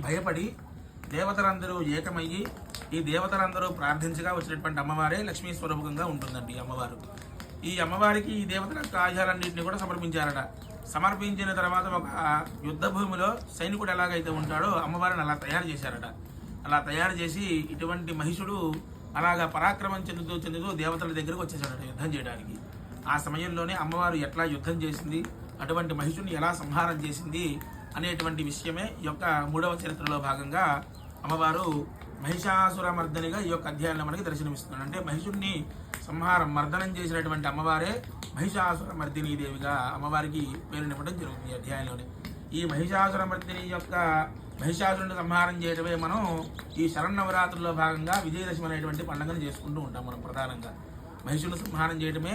భయపడి దేవతలందరూ ఏకమయ్యి ఈ దేవతలందరూ ప్రార్థించగా వచ్చినటువంటి అమ్మవారే లక్ష్మీ స్వరూపకంగా ఉంటుందండి అమ్మవారు. ఈ అమ్మవారికి ఈ దేవతల ఆయుధాలన్నింటినీ కూడా సమర్పించారట. సమర్పించిన తర్వాత ఒక యుద్ధ భూమిలో సైనికుడు ఎలాగైతే ఉంటాడో అమ్మవారిని అలా తయారు చేశారట. అలా తయారు చేసి ఇటువంటి మహిషుడు అలాగా పరాక్రమం చెందుతూ దేవతల దగ్గరకు వచ్చేసాడట యుద్ధం చేయడానికి. ఆ సమయంలోనే అమ్మవారు ఎట్లా యుద్ధం చేసింది, అటువంటి మహిషుడిని ఎలా సంహారం చేసింది అనేటువంటి విషయమే ఈ యొక్క 3వ చరిత్రలో భాగంగా అమ్మవారు మహిషాసుర మర్దనిగా ఈ యొక్క అధ్యాయంలో మనకి దర్శనమిస్తున్నాడు. అంటే మహిషుడిని మర్దనం చేసినటువంటి అమ్మవారే మహిషాసుర మర్దిని దేవిగా అమ్మవారికి పేరునివ్వడం జరుగుతుంది ఈ అధ్యాయంలోనే. ఈ మహిషాసుర మర్దిని యొక్క మహిషాసురుని సంహారం చేయడమే మనం ఈ శరన్నవరాత్రుల్లో భాగంగా విజయదశమి అనేటువంటి పండుగను చేసుకుంటూ ఉంటాం. మనం ప్రధానంగా మహిషుని సంహారం చేయడమే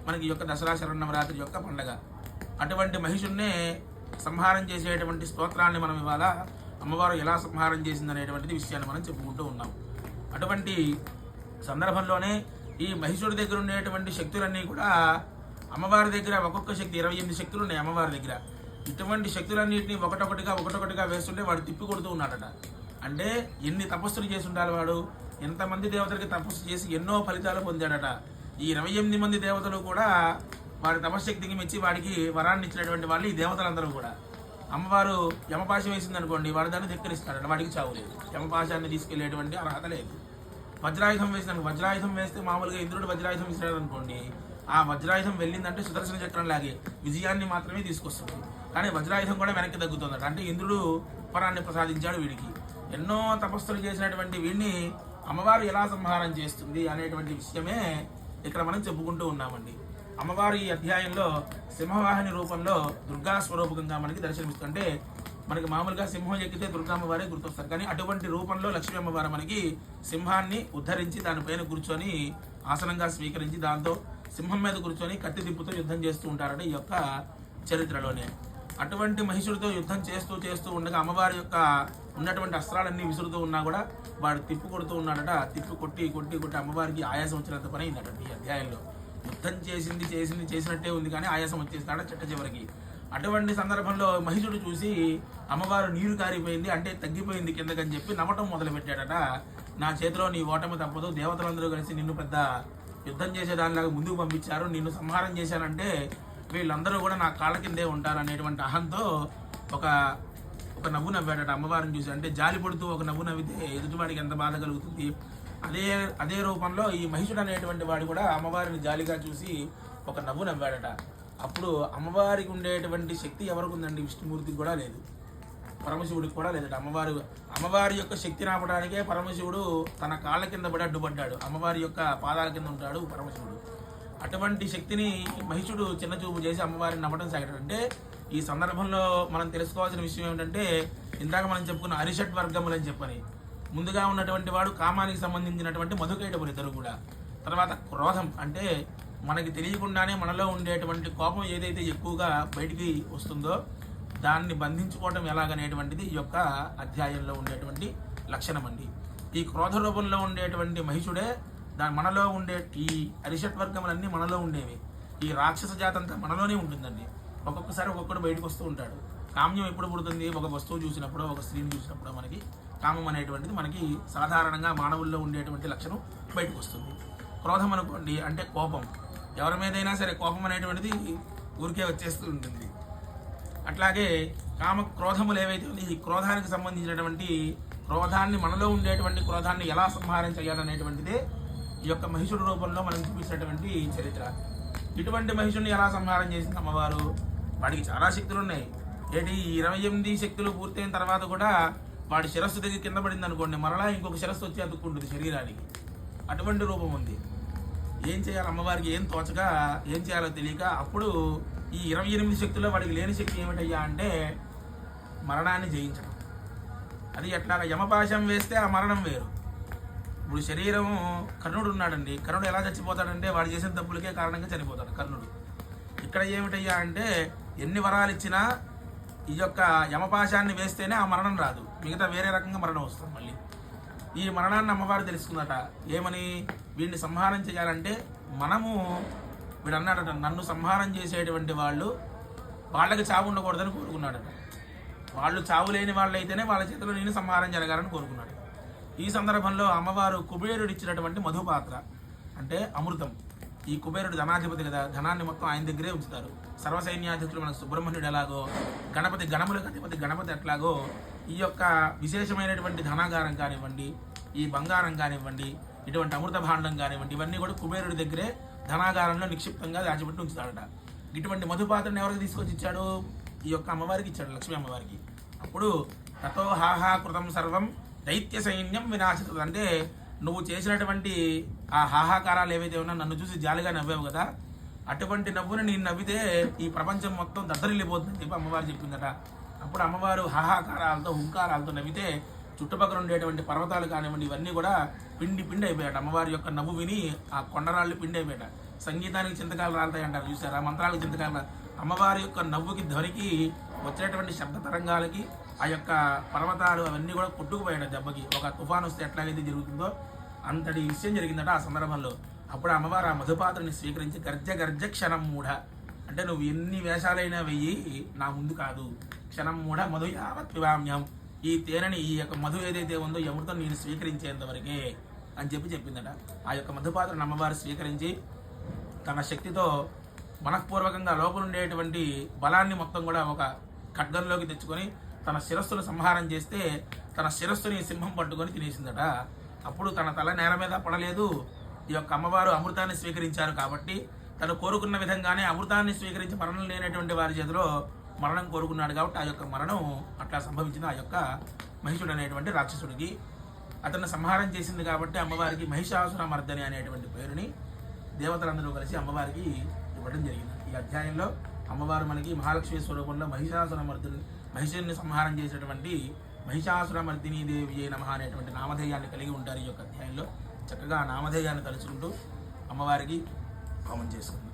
మనకి ఈ యొక్క దసరా శరన్నవరాత్రి యొక్క పండుగ. అటువంటి మహిషున్నే సంహారం చేసేటువంటి స్తోత్రాన్ని మనం ఇవాళ అమ్మవారు ఎలా సంహారం చేసింది అనేటువంటిది విషయాన్ని మనం చెప్పుకుంటూ ఉన్నాం. అటువంటి సందర్భంలోనే ఈ మహిషుడి దగ్గర ఉండేటువంటి శక్తులన్నీ కూడా అమ్మవారి దగ్గర ఒక్కొక్క శక్తి 28 శక్తులు ఉన్నాయి అమ్మవారి దగ్గర. ఇటువంటి శక్తులన్నింటినీ ఒకటొకటిగా వేస్తుంటే వాడు తిప్పి కొడుతూ ఉన్నాడట. అంటే ఎన్ని తపస్సులు చేసి ఉండాలి వాడు, ఎంతమంది దేవతలకి తపస్సు చేసి ఎన్నో ఫలితాలు పొందాడట. ఈ 28 మంది దేవతలు కూడా వాడి తపశక్తికి మెచ్చి వాడికి వరాన్ని ఇచ్చినటువంటి వాళ్ళు ఈ దేవతలందరూ కూడా. అమ్మవారు యమపాశం వేసింది అనుకోండి, వాడు దాన్ని ధిక్కరిస్తాడట, వాడికి చావు లేదు, యమపాశాన్ని తీసుకెళ్లేటువంటి అర్హత లేదు. వజ్రాయుధం వేసినాను, వజ్రాయుధం వేస్తే మామూలుగా ఇంద్రుడు వజ్రాయుధం ఇస్తాడు అనుకోండి, ఆ వజ్రాయుధం వెళ్ళిందంటే సుదర్శన చక్రం లాగే విజయాన్ని మాత్రమే తీసుకొస్తుంది. కానీ వజ్రాయుధం కూడా వెనక్కి తగ్గుతుందట. అంటే ఇంద్రుడు వరాన్ని ప్రసాదించాడు వీడికి. ఎన్నో తపస్సులు చేసినటువంటి వీడిని అమ్మవారు ఎలా సంహారం చేస్తుంది అనేటువంటి విషయమే ఇక్కడ మనం చెప్పుకుంటూ ఉన్నామండి. అమ్మవారు ఈ అధ్యాయంలో సింహవాహిని రూపంలో దుర్గా స్వరూపకంగా మనకి దర్శనమిస్తుంటే, మనకి మామూలుగా సింహం ఎక్కితే దుర్గామ్మవారే గుర్తొస్తారు. కానీ అటువంటి రూపంలో లక్ష్మీ అమ్మవారు మనకి సింహాన్ని ఉద్ధరించి దానిపైన కూర్చొని ఆసనంగా స్వీకరించి దాంతో సింహం మీద కూర్చొని కత్తి దిప్పుతూ యుద్ధం చేస్తూ ఉంటారట ఈ యొక్క చరిత్రలోనే. అటువంటి మహిషుడితో యుద్ధం చేస్తూ ఉండగా అమ్మవారి యొక్క ఉన్నటువంటి అస్త్రాలన్నీ విసురుతూ ఉన్నా కూడా వాడు తిప్పు కొడుతూ ఉన్నాడట. తిప్పి కొట్టి అమ్మవారికి ఆయాసం వచ్చినంత పని అయిందట ఈ అధ్యాయంలో. యుద్ధం చేసినట్టే ఉంది కానీ ఆయాసం వచ్చేస్తాడ చిట్ట చివరికి. అటువంటి సందర్భంలో మహిషుడు చూసి అమ్మవారు నీరు కారిపోయింది, అంటే తగ్గిపోయింది కిందకని చెప్పి నవ్వటం మొదలు పెట్టాడట. నా చేతిలో నీ ఓటమి తప్పదు, దేవతలందరూ కలిసి నిన్ను పెద్ద యుద్ధం చేసేదానిలాగా ముందుకు పంపించారు, నిన్ను సంహారం చేశానంటే వీళ్ళందరూ కూడా నా కాళ్ళ కిందే ఉంటారు అనేటువంటి అహంతో ఒక నవ్వు నవ్వాడట అమ్మవారిని చూసి. అంటే జాలి పడుతూ ఒక నవ్వు నవ్వితే ఎదుటివాడికి ఎంత బాధ కలుగుతుంది. అదే రూపంలో ఈ మహిషుడు అనేటువంటి వాడు కూడా అమ్మవారిని జాలిగా చూసి ఒక నవ్వు నవ్వాడట. అప్పుడు అమ్మవారికి ఉండేటువంటి శక్తి ఎవరికి ఉందండి? విష్ణుమూర్తికి కూడా లేదు, పరమశివుడికి కూడా లేదట. అమ్మవారి యొక్క శక్తిని ఆపడానికే పరమశివుడు తన కాళ్ళ కింద పడి అడ్డుపడ్డాడు. అమ్మవారి యొక్క పాదాల కింద ఉంటాడు పరమశివుడు. అటువంటి శక్తిని మహిషుడు చిన్నచూపు చేసి అమ్మవారిని నమ్మటం సాగాడు. అంటే ఈ సందర్భంలో మనం తెలుసుకోవాల్సిన విషయం ఏమిటంటే, ఇందాక మనం చెప్పుకున్న అరిషట్ వర్గములు అని చెప్పని, ముందుగా ఉన్నటువంటి వాడు కామానికి సంబంధించినటువంటి మధుకైటపులు ఇద్దరు కూడా. తర్వాత క్రోధం, అంటే మనకి తెలియకుండానే మనలో ఉండేటువంటి కోపం ఏదైతే ఎక్కువగా బయటికి వస్తుందో దాన్ని బంధించుకోవటం ఎలాగనేటువంటిది ఈ యొక్క అధ్యాయంలో ఉండేటువంటి లక్షణం అండి. ఈ క్రోధ రూపంలో ఉండేటువంటి మహిషుడే మనలో ఉండే ఈ అరిషట్ వర్గములన్నీ మనలో ఉండేవి. ఈ రాక్షస జాతంతా మనలోనే ఉంటుందండి. ఒక్కొక్కసారి ఒక్కొక్కడు బయటకు వస్తూ ఉంటాడు. కామ్యం ఎప్పుడు పుడుతుంది? ఒక వస్తువు చూసినప్పుడు, ఒక స్త్రీని చూసినప్పుడు మనకి కామం అనేటువంటిది మనకి సాధారణంగా మానవుల్లో ఉండేటువంటి లక్షణం బయటకు వస్తుంది. క్రోధం అనుకోండి అంటే కోపం, ఎవరి మీదైనా సరే కోపం అనేటువంటిది ఊరికే వచ్చేస్తూ ఉంటుంది. అట్లాగే కామ క్రోధములు ఏవైతే ఉంది, ఈ క్రోధానికి సంబంధించినటువంటి క్రోధాన్ని, మనలో ఉండేటువంటి క్రోధాన్ని ఎలా సంహారం చేయాలనేటువంటిదే ఈ యొక్క మహిషుడు రూపంలో మనం చూపించినటువంటి చరిత్ర. ఇటువంటి మహిషుడిని ఎలా సంహారం చేసింది అమ్మవారు? వాడికి చాలా శక్తులు ఉన్నాయి. ఏంటి, 28 శక్తులు పూర్తయిన తర్వాత కూడా వాడి శిరస్సు దగ్గర కింద పడింది అనుకోండి, మరలా ఇంకొక శిరస్సు వచ్చి అతుక్కుంటుంది శరీరానికి. అటువంటి రూపం ఉంది. ఏం చేయాలి అమ్మవారికి ఏం తోచగా, ఏం చేయాలో తెలియక, అప్పుడు ఈ 28 శక్తుల్లో వాడికి లేని శక్తి ఏమిటయ్యా అంటే మరణాన్ని జయించడం. అది ఎట్లాగా? యమపాశం వేస్తే ఆ మరణం వేరు. ఇప్పుడు శరీరం, కర్ణుడు ఉన్నాడండి, కర్ణుడు ఎలా చచ్చిపోతాడంటే వాడు చేసిన తప్పులకే కారణంగా చనిపోతాడు కర్ణుడు. ఇక్కడ ఏమిటయ్యా అంటే ఎన్ని వరాలు ఇచ్చినా ఈ యొక్క యమపాశాన్ని వేస్తేనే ఆ మరణం రాదు, మిగతా వేరే రకంగా మరణం వస్తుంది. మళ్ళీ ఈ మరణాన్ని అమ్మవారు తెలుసుకుందట. ఏమని? వీడిని సంహారం చేయాలంటే మనము, వీడు అన్నాడట, నన్ను సంహారం చేసేటువంటి వాళ్ళకి చావు ఉండకూడదని కోరుకున్నాడట. వాళ్ళు చావు లేని వాళ్ళు అయితేనే వాళ్ళ చేతిలో నేను సంహారం జరగాలని కోరుకున్నాడు. ఈ సందర్భంలో అమ్మవారు కుబేరుడు ఇచ్చినటువంటి మధుపాత్ర అంటే అమృతం. ఈ కుబేరుడు ధనాధిపతి కదా, ధనాన్ని మొత్తం ఆయన దగ్గరే ఉంచుతారు. సర్వసైన్యాధికులు మనకు సుబ్రహ్మణ్యుడు ఎలాగో, గణపతి గణములకు అధిపతి గణపతి ఎట్లాగో, ఈ యొక్క విశేషమైనటువంటి ధనాగారం కానివ్వండి, ఈ బంగారం కానివ్వండి, ఇటువంటి అమృత భాండం కానివ్వండి, ఇవన్నీ కూడా కుబేరుడి దగ్గరే ధనాగారంలో నిక్షిప్తంగా దాచిపెట్టి ఉంచుతాడట. ఇటువంటి మధుపాత్రను ఎవరికి తీసుకొచ్చి ఇచ్చాడు? ఈ యొక్క అమ్మవారికి ఇచ్చాడు, లక్ష్మీ అమ్మవారికి. అప్పుడు తతో హాహా కృతం సర్వం దైత్య సైన్యం వినాశితం. అంటే నువ్వు చేసినటువంటి ఆ హాహాకారాలు ఏవైతే ఉన్నా నన్ను చూసి జాలిగా నవ్వావు కదా, అటువంటి నవ్వుని నేను నవ్వితే ఈ ప్రపంచం మొత్తం దద్దరిల్లిపోతుందని చెప్పి అమ్మవారు చెప్పిందట. అప్పుడు అమ్మవారు హాహాకారాలతో హుంకారాలతో నవ్వితే చుట్టుపక్కల ఉండేటువంటి పర్వతాలు కానివ్వండి ఇవన్నీ కూడా పిండి పిండి అయిపోయాడు. అమ్మవారి యొక్క నవ్వు విని ఆ కొండరాళ్ళు పిండి అయిపోయాడు. సంగీతానికి చింతకాలు రాలుతాయి అంటారు చూసారా, మంత్రాలకు చింతకాలు. అమ్మవారి యొక్క నవ్వుకి ధ్వనికి వచ్చేటువంటి శబ్ద తరంగాలకి ఆ యొక్క పర్వతాలు అవన్నీ కూడా కొట్టుకుపోయాడు దెబ్బకి. ఒక తుఫాను వస్తే ఎట్లాగైతే జరుగుతుందో అంతటి విషయం జరిగిందట ఆ సందర్భంలో. అప్పుడు అమ్మవారు ఆ మధుపాత్రని స్వీకరించి గర్జ గర్జ క్షణం మూఢ, అంటే నువ్వు ఎన్ని వేషాలైనా వెయ్యి నా ముందు కాదు, క్షణం మూఢ మధు యావత్ పివామ్యం, ఈ తేనెని ఈ యొక్క మధు ఏదైతే ఉందో ఈ అమృతం నేను స్వీకరించేంతవరకే అని చెప్పిందట. ఆ యొక్క మధుపాత్రను అమ్మవారు స్వీకరించి తన శక్తితో మనఃపూర్వకంగా లోపల ఉండేటువంటి బలాన్ని మొత్తం కూడా ఒక ఖడ్గంలోకి తెచ్చుకొని తన శిరస్సును సంహారం చేస్తే తన శిరస్సుని సింహం పట్టుకొని తినేసిందట. అప్పుడు తన తల నేల మీద పడలేదు. ఈ యొక్క అమ్మవారు అమృతాన్ని స్వీకరించారు కాబట్టి తను కోరుకున్న విధంగానే అమృతాన్ని స్వీకరించి మరణం లేనటువంటి వారి చేతిలో మరణం కోరుకున్నాడు కాబట్టి ఆ యొక్క మరణం అట్లా సంభవించింది. ఆ యొక్క మహిషుడు అనేటువంటి రాక్షసుడికి అతన్ని సంహారం చేసింది కాబట్టి అమ్మవారికి మహిషాసుర మర్దని అనేటువంటి పేరుని దేవతలందరూ కలిసి అమ్మవారికి ఇవ్వడం జరిగింది. ఈ అధ్యాయంలో అమ్మవారు మనకి మహాలక్ష్మి స్వరూపంలో మహిషాసుర మర్దిని మహిషుని సంహారం చేసేటువంటి మహిషాసుర మర్దిని దేవి నమః అనేటువంటి నామధేయాన్ని కలిగి ఉంటారు. ఈ యొక్క అధ్యాయంలో చక్కగా ఆ నామధేయాన్ని తలుచుకుంటూ అమ్మవారికి హోమం చేసుకుంది.